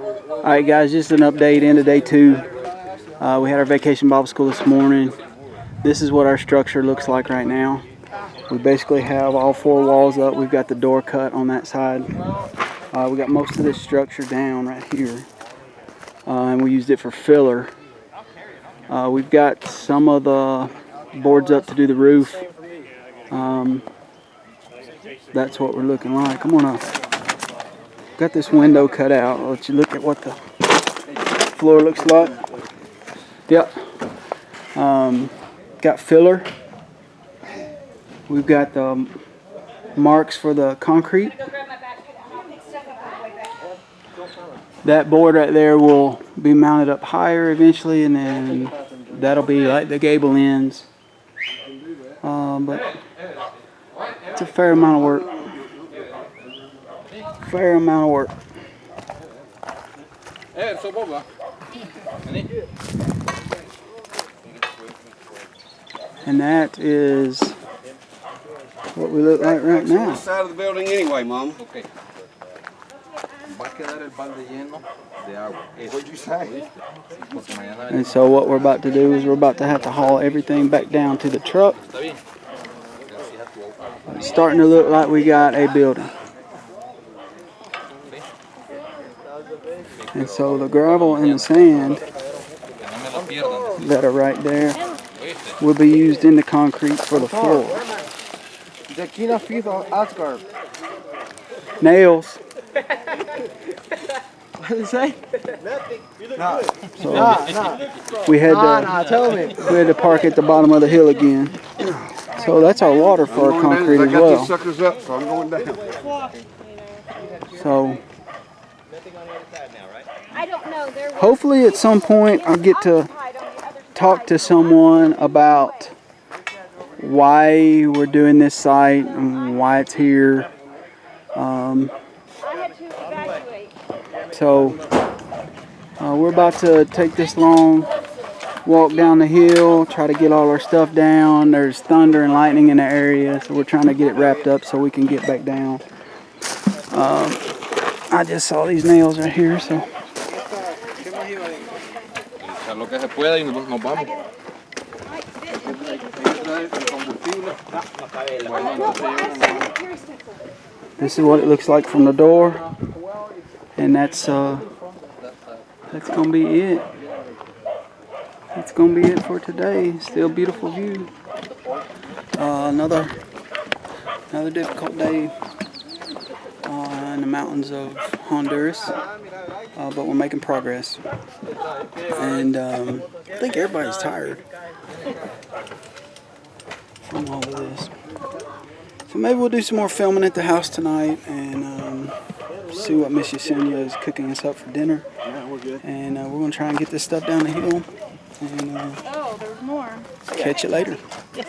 Alright guys, just an update into day 2. We had our vacation Bible school this morning. This is what our structure looks like right now. We basically have all 4 walls up. We've got the door cut on that side. We got most of this structure down right here. And we used it for filler. We've got some of the boards up to do the roof. That's what we're looking like. Come on up. Got this window cut out. I'll let you look at what the floor looks like. Yep. Got filler. We've got the marks for the concrete. That board right there will be mounted up higher eventually, and then that'll be like the gable ends. But it's a fair amount of work. Fair amount of work. And that is what we look like right now. This side of the building anyway, Mom. Okay. What'd you say? And so what we're about to do is we're about to have to haul everything back down to the truck. It's starting to look like we got a building. And so the gravel and the sand that are right there will be used in the concrete for the floor. Nails. What did it say? So we had to park at the bottom of the hill again. So that's our water for our concrete as well. I got these suckers up, so I'm going down. So I don't know. hopefully at some point I'll get to talk to someone about why we're doing this site and why it's here. So we're about to take this long walk down the hill, try to get all our stuff down. There's thunder and lightning in the area, so we're trying to get it wrapped up so we can get back down. I just saw these nails right here, so. Lo que se pueda y nos vamos. This is what it looks like from the door, and that's gonna be it. That's gonna be it for today. Still beautiful view. Another difficult day in the mountains of Honduras, but we're making progress. And I think everybody's tired from all of this. So maybe we'll do some more filming at the house tonight and see what Miss Yesenia is cooking us up for dinner. Yeah, we're good. And we're going to try and get this stuff down the hill. And Oh, there's more. catch you later. Yes.